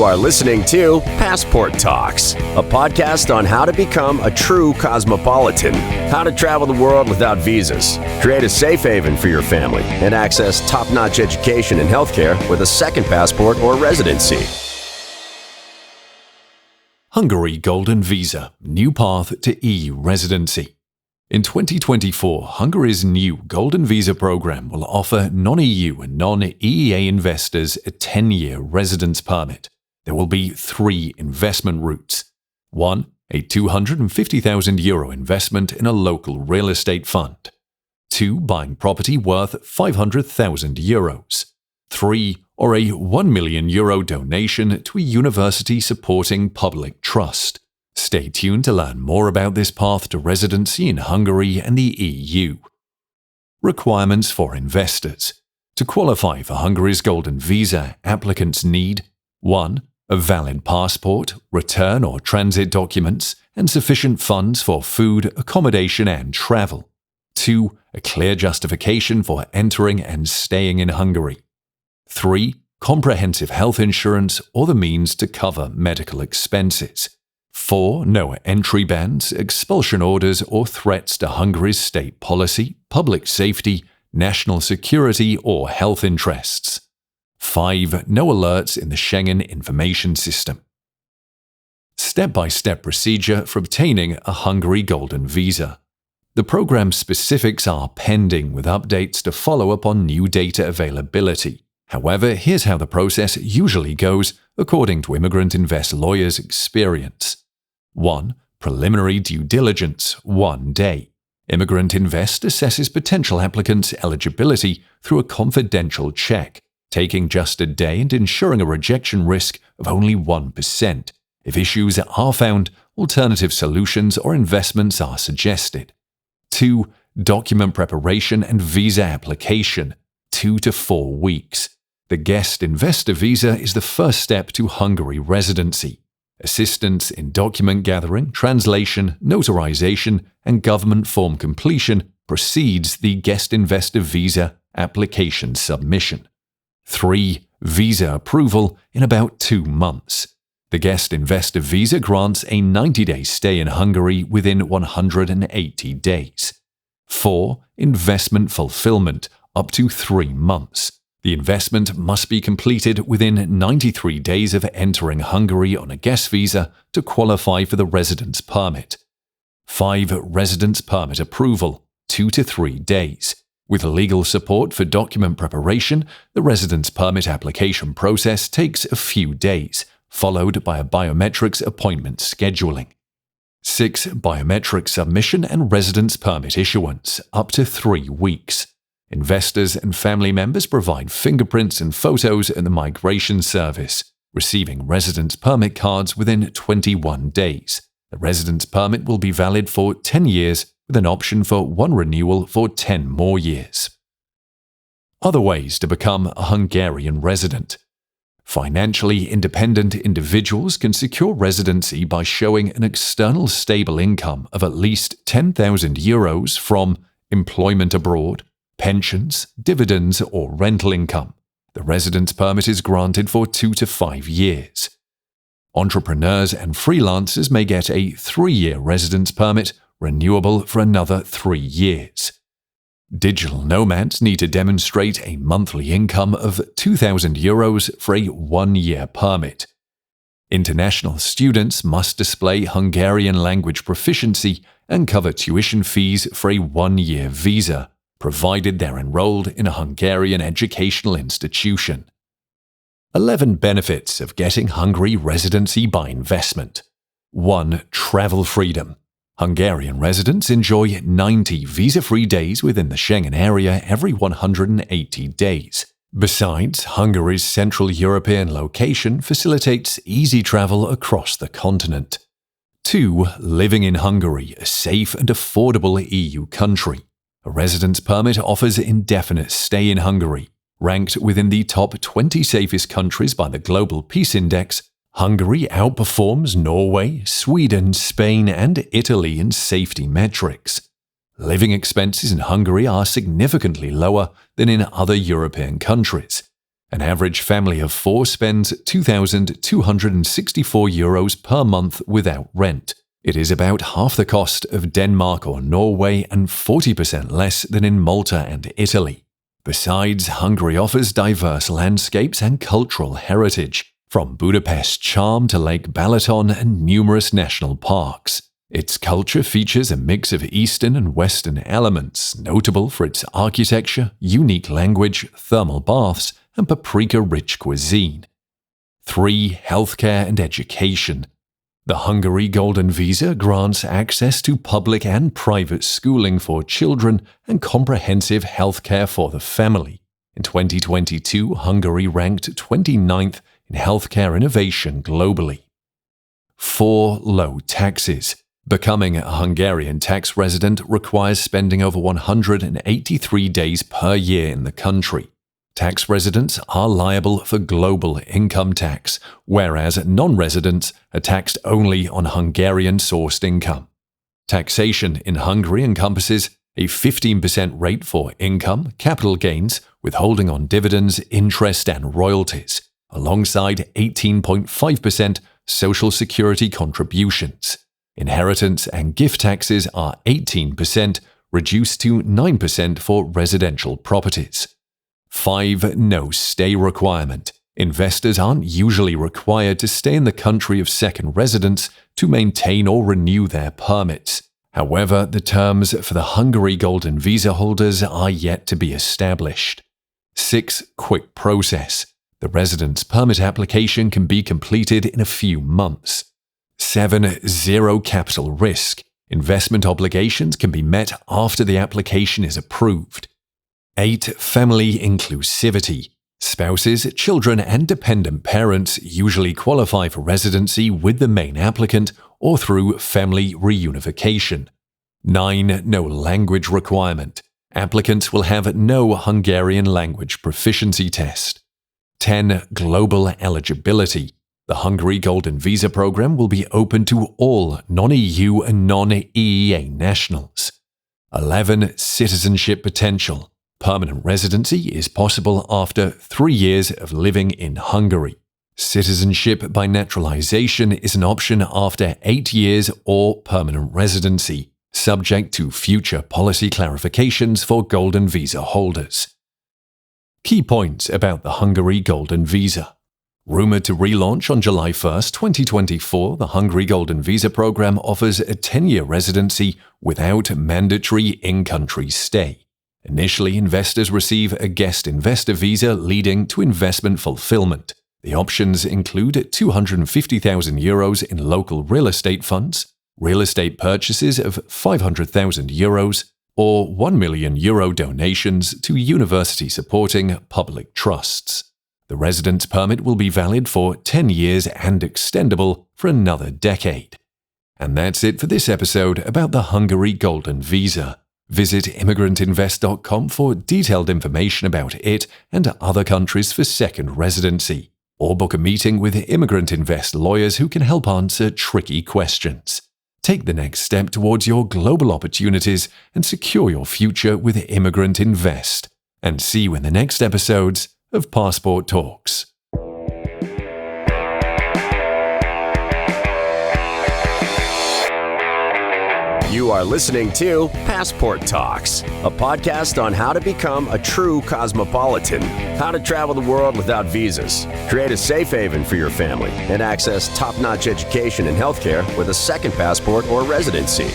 You are listening to Passport Talks, a podcast on how to become a true cosmopolitan, how to travel the world without visas, create a safe haven for your family, and access top-notch education and healthcare with a second passport or residency. Hungary Golden Visa, new path to EU residency. In 2024, Hungary's new Golden Visa program will offer non-EU and non-EEA investors a 10-year residence permit. There will be 3 investment routes. 1. A €250,000 investment in a local real estate fund. 2. Buying property worth €500,000. 3. Or a €1 million donation to a university supporting public trust. Stay tuned to learn more about this path to residency in Hungary and the EU. Requirements for investors. To qualify for Hungary's Golden Visa, applicants need 1. A valid passport, return or transit documents, and sufficient funds for food, accommodation, and travel. 2. A clear justification for entering and staying in Hungary. 3. Comprehensive health insurance or the means to cover medical expenses. 4. No entry bans, expulsion orders, or threats to Hungary's state policy, public safety, national security, or health interests. 5. No alerts in the Schengen information system. Step-by-step procedure for obtaining a Hungary Golden Visa. The program specifics are pending with updates to follow up on new data availability. However, here's how the process usually goes according to Immigrant Invest lawyers' experience. 1. Preliminary due diligence, 1 day. Immigrant Invest assesses potential applicants' eligibility through a confidential check, taking just a day and ensuring a rejection risk of only 1%. If issues are found, alternative solutions or investments are suggested. 2. Document preparation and visa application, 2 to 4 weeks. The guest investor visa is the first step to Hungary residency. Assistance in document gathering, translation, notarization, and government form completion precedes the guest investor visa application submission. 3. Visa approval in about 2 months. The guest investor visa grants a 90-day stay in Hungary within 180 days. 4. Investment fulfillment, up to 3 months. The investment must be completed within 93 days of entering Hungary on a guest visa to qualify for the residence permit. 5. Residence permit approval, 2 to 3 days. With legal support for document preparation, the residence permit application process takes a few days, followed by a biometrics appointment scheduling. 6. Biometric submission and residence permit issuance, up to 3 weeks. Investors and family members provide fingerprints and photos at the Migration Service, receiving residence permit cards within 21 days. The residence permit will be valid for 10 years with an option for 1 renewal for 10 more years. Other ways to become a Hungarian resident. Financially independent individuals can secure residency by showing an external stable income of at least €10,000 from employment abroad, pensions, dividends, or rental income. The residence permit is granted for 2 to 5 years. Entrepreneurs and freelancers may get a 3-year residence permit, renewable for another 3 years. Digital nomads need to demonstrate a monthly income of €2,000 for a 1-year permit. International students must display Hungarian language proficiency and cover tuition fees for a 1-year visa, provided they're enrolled in a Hungarian educational institution. 11 benefits of getting Hungary residency by investment. 1. Travel freedom. Hungarian residents enjoy 90 visa-free days within the Schengen Area every 180 days. Besides, Hungary's Central European location facilitates easy travel across the continent. 2. Living in Hungary, a safe and affordable EU country. A residence permit offers indefinite stay in Hungary. Ranked within the top 20 safest countries by the Global Peace Index, Hungary outperforms Norway, Sweden, Spain, and Italy in safety metrics. Living expenses in Hungary are significantly lower than in other European countries. An average family of 4 spends €2,264 per month without rent. It is about half the cost of Denmark or Norway and 40% less than in Malta and Italy. Besides, Hungary offers diverse landscapes and cultural heritage, from Budapest's charm to Lake Balaton and numerous national parks. Its culture features a mix of Eastern and Western elements, notable for its architecture, unique language, thermal baths, and paprika-rich cuisine. 3. Healthcare and education. The Hungary Golden Visa grants access to public and private schooling for children and comprehensive healthcare for the family. In 2022, Hungary ranked 29th in healthcare innovation globally. 4. Low taxes. Becoming a Hungarian tax resident requires spending over 183 days per year in the country. Tax residents are liable for global income tax, whereas non-residents are taxed only on Hungarian-sourced income. Taxation in Hungary encompasses a 15% rate for income, capital gains, withholding on dividends, interest and royalties, alongside 18.5% social security contributions. Inheritance and gift taxes are 18%, reduced to 9% for residential properties. 5. No stay requirement. Investors aren't usually required to stay in the country of second residence to maintain or renew their permits. However, the terms for the Hungary Golden Visa holders are yet to be established. 6. Quick process. The residence permit application can be completed in a few months. 7. Zero capital risk. Investment obligations can be met after the application is approved. 8. Family inclusivity. Spouses, children, and dependent parents usually qualify for residency with the main applicant or through family reunification. 9. No language requirement. Applicants will have no Hungarian language proficiency test. 10. Global eligibility. The Hungary Golden Visa program will be open to all non-EU and non-EEA nationals. 11. Citizenship potential. Permanent residency is possible after 3 years of living in Hungary. Citizenship by naturalization is an option after 8 years or permanent residency, subject to future policy clarifications for Golden Visa holders. Key points about the Hungary Golden Visa. Rumoured to relaunch on July 1, 2024, the Hungary Golden Visa program offers a 10-year residency without mandatory in-country stay. Initially, investors receive a guest investor visa leading to investment fulfillment. The options include €250,000 in local real estate funds, real estate purchases of €500,000, or €1 million donations to university-supporting public trusts. The residence permit will be valid for 10 years and extendable for another decade. And that's it for this episode about the Hungary Golden Visa. Visit immigrantinvest.com for detailed information about it and other countries for second residency, or book a meeting with Immigrant Invest lawyers who can help answer tricky questions. Take the next step towards your global opportunities and secure your future with Immigrant Invest. And see you in the next episodes of Passport Talks. You are listening to Passport Talks, a podcast on how to become a true cosmopolitan, how to travel the world without visas, create a safe haven for your family, and access top-notch education and healthcare with a second passport or residency.